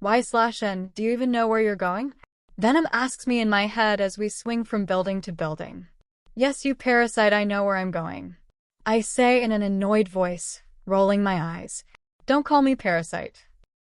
Why/N, do you even know where you're going? Venom asks me in my head as we swing from building to building. Yes, you parasite, I know where I'm going, I say in an annoyed voice, rolling my eyes. Don't call me parasite,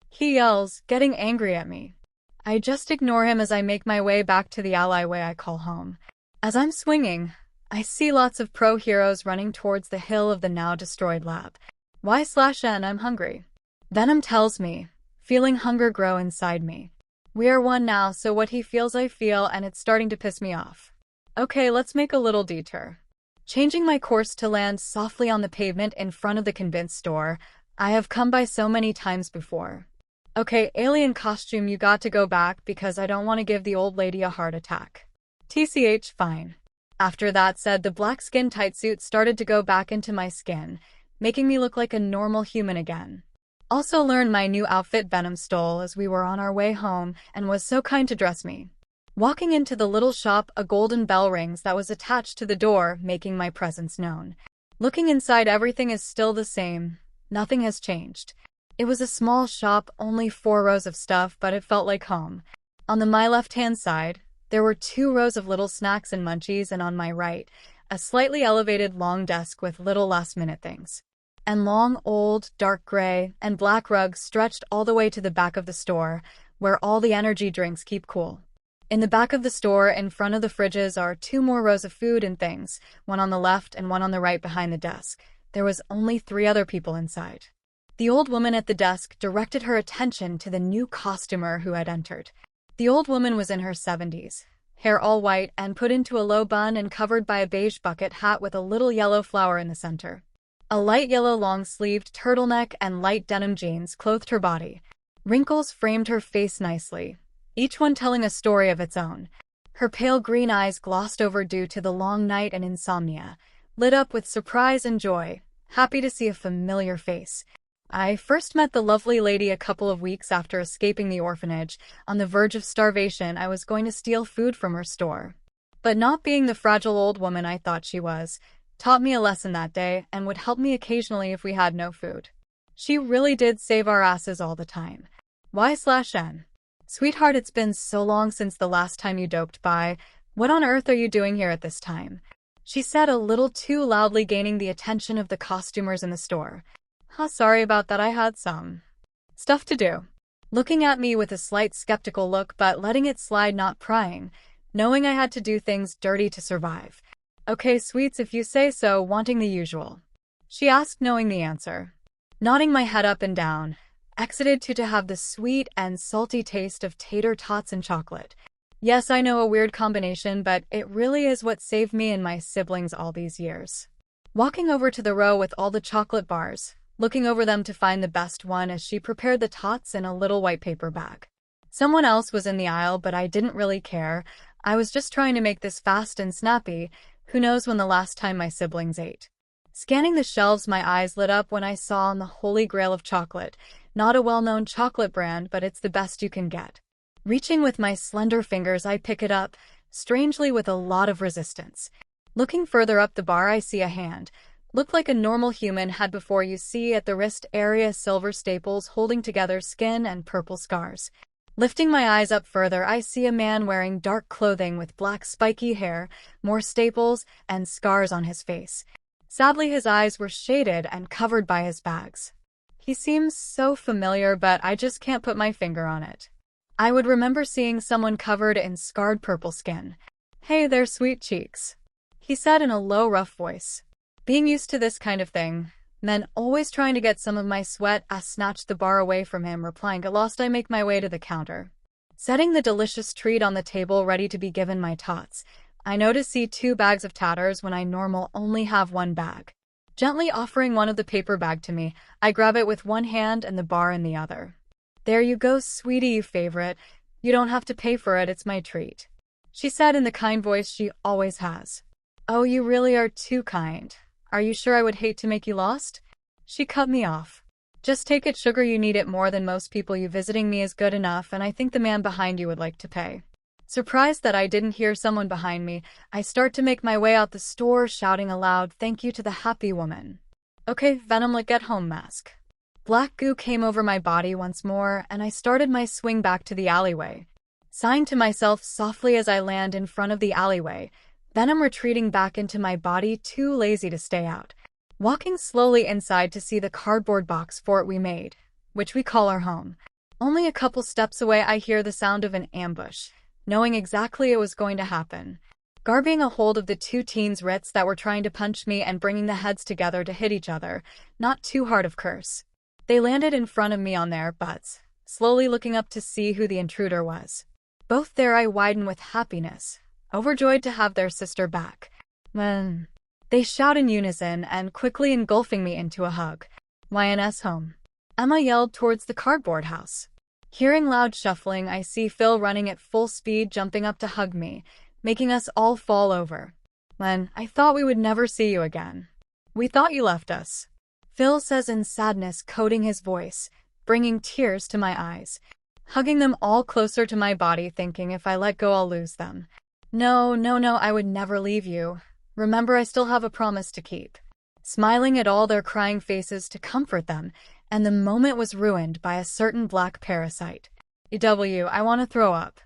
he yells, getting angry at me. I just ignore him as I make my way back to the alleyway I call home. As I'm swinging, I see lots of pro heroes running towards the hill of the now destroyed lab. Why/N, I'm hungry, Venom tells me, feeling hunger grow inside me. We are one now, so what he feels I feel, and it's starting to piss me off. Okay, let's make a little detour. Changing my course to land softly on the pavement in front of the convenience store I have come by so many times before. Okay, alien costume, you got to go back because I don't want to give the old lady a heart attack. TCH, fine. After that said, the black skin tight suit started to go back into my skin, making me look like a normal human again. Also learned my new outfit Venom stole as we were on our way home and was so kind to dress me. Walking into the little shop, a golden bell rings that was attached to the door, making my presence known. Looking inside, everything is still the same. Nothing has changed. It was a small shop, only 4 rows of stuff, but it felt like home. On my left-hand side, there were 2 rows of little snacks and munchies, and on my right, a slightly elevated long desk with little last-minute things. And long, old, dark gray, and black rugs stretched all the way to the back of the store, where all the energy drinks keep cool. In the back of the store, in front of the fridges, are 2 more rows of food and things, one on the left and one on the right behind the desk. There was only 3 other people inside. The old woman at the desk directed her attention to the new costumer who had entered. The old woman was in her 70s, hair all white and put into a low bun and covered by a beige bucket hat with a little yellow flower in the center. A light yellow long-sleeved turtleneck and light denim jeans clothed her body. Wrinkles framed her face nicely, each one telling a story of its own. Her pale green eyes glossed over due to the long night and insomnia, lit up with surprise and joy, happy to see a familiar face. I first met the lovely lady a couple of weeks after escaping the orphanage. On the verge of starvation, I was going to steal food from her store. But not being the fragile old woman I thought she was, taught me a lesson that day and would help me occasionally if we had no food. She really did save our asses all the time. Why/N. Sweetheart, it's been so long since the last time you doped by. What on earth are you doing here at this time? She said a little too loudly, gaining the attention of the costumers in the store. Sorry about that, I had some stuff to do. Looking at me with a slight skeptical look, but letting it slide, not prying, knowing I had to do things dirty to survive. Okay, sweets, if you say so, wanting the usual? She asked, knowing the answer. Nodding my head up and down, excited to have the sweet and salty taste of tater tots and chocolate. Yes, I know, a weird combination, but it really is what saved me and my siblings all these years. Walking over to the row with all the chocolate bars, looking over them to find the best one as she prepared the tots in a little white paper bag. Someone else was in the aisle, but I didn't really care. I was just trying to make this fast and snappy. Who knows when the last time my siblings ate? Scanning the shelves, my eyes lit up when I saw on the holy grail of chocolate. Not a well-known chocolate brand, but it's the best you can get. Reaching with my slender fingers, I pick it up, strangely with a lot of resistance. Looking further up the bar, I see a hand. Looked like a normal human had before. You see at the wrist area silver staples holding together skin and purple scars. Lifting my eyes up further, I see a man wearing dark clothing with black spiky hair, more staples, and scars on his face. Sadly, his eyes were shaded and covered by his bags. He seems so familiar, but I just can't put my finger on it. I would remember seeing someone covered in scarred purple skin. Hey there, sweet cheeks, he said in a low, rough voice. Being used to this kind of thing, men always trying to get some of my sweat, I snatched the bar away from him, replying, "Get lost." I make my way to the counter. Setting the delicious treat on the table, ready to be given my tots, I notice 2 bags of tatters when I normal only have 1 bag. Gently offering one of the paper bag to me, I grab it with one hand and the bar in the other. There you go, sweetie, you favorite. You don't have to pay for it, it's my treat, she said in the kind voice she always has. Oh, you really are too kind. Are you sure I would hate to make you lost? She cut me off. Just take it, sugar, you need it more than most people. You visiting me is good enough, and I think the man behind you would like to pay. Surprised that I didn't hear someone behind me, I start to make my way out the store, shouting aloud, "Thank you," to the happy woman. Okay, Venom, get home mask. Black goo came over my body once more, and I started my swing back to the alleyway. Sighing to myself softly as I land in front of the alleyway, venom retreating back into my body, too lazy to stay out. Walking slowly inside to see the cardboard box fort we made, which we call our home. Only a couple steps away I hear the sound of an ambush, knowing exactly it was going to happen. Grabbing a hold of the two teens' wrists that were trying to punch me and bringing the heads together to hit each other, not too hard of course. They landed in front of me on their butts, slowly looking up to see who the intruder was. Both their eyes widen with happiness, overjoyed to have their sister back. Then they shout in unison and quickly engulfing me into a hug. YNS home. Emma yelled towards the cardboard house. Hearing loud shuffling, I see Phil running at full speed, jumping up to hug me, making us all fall over. Len, I thought we would never see you again. We thought you left us. Phil says in sadness, coating his voice, bringing tears to my eyes. Hugging them all closer to my body, thinking if I let go I'll lose them. No, I would never leave you. Remember, I still have a promise to keep. Smiling at all their crying faces to comfort them, and the moment was ruined by a certain black parasite. I want to throw up.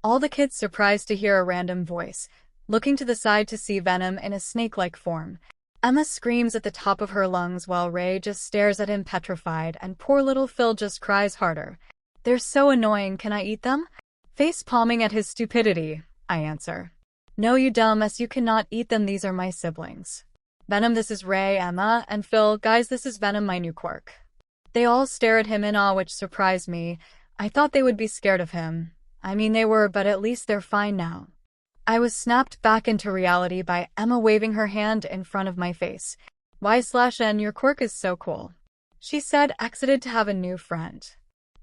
All the kids surprised to hear a random voice, looking to the side to see venom in a snake-like form. Emma screams at the top of her lungs while Ray just stares at him petrified, and poor little Phil just cries harder. They're so annoying, can I eat them? Face palming at his stupidity, I answer. No, you dumbass, you cannot eat them, these are my siblings. Venom, this is Ray, Emma, and Phil, guys, this is Venom, my new quirk. They all stare at him in awe, which surprised me. I thought they would be scared of him. I mean, they were, but at least they're fine now. I was snapped back into reality by Emma waving her hand in front of my face. Y/N, your quirk is so cool. She said, excited to have a new friend.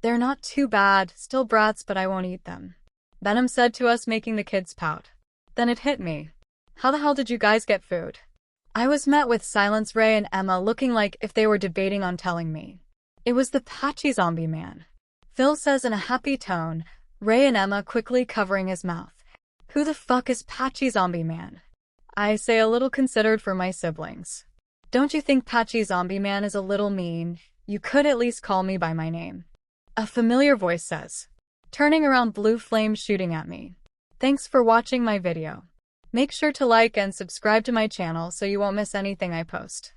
They're not too bad, still brats, but I won't eat them. Venom said to us, making the kids pout. Then it hit me. How the hell did you guys get food? I was met with silence, Ray and Emma looking like if they were debating on telling me. It was the patchy zombie man. Phil says in a happy tone, Ray and Emma quickly covering his mouth. Who the fuck is Patchy Zombie Man? I say, a little considered for my siblings. Don't you think Patchy Zombie Man is a little mean? You could at least call me by my name. A familiar voice says. Turning around, blue flames shooting at me. Thanks for watching my video. Make sure to like and subscribe to my channel so you won't miss anything I post.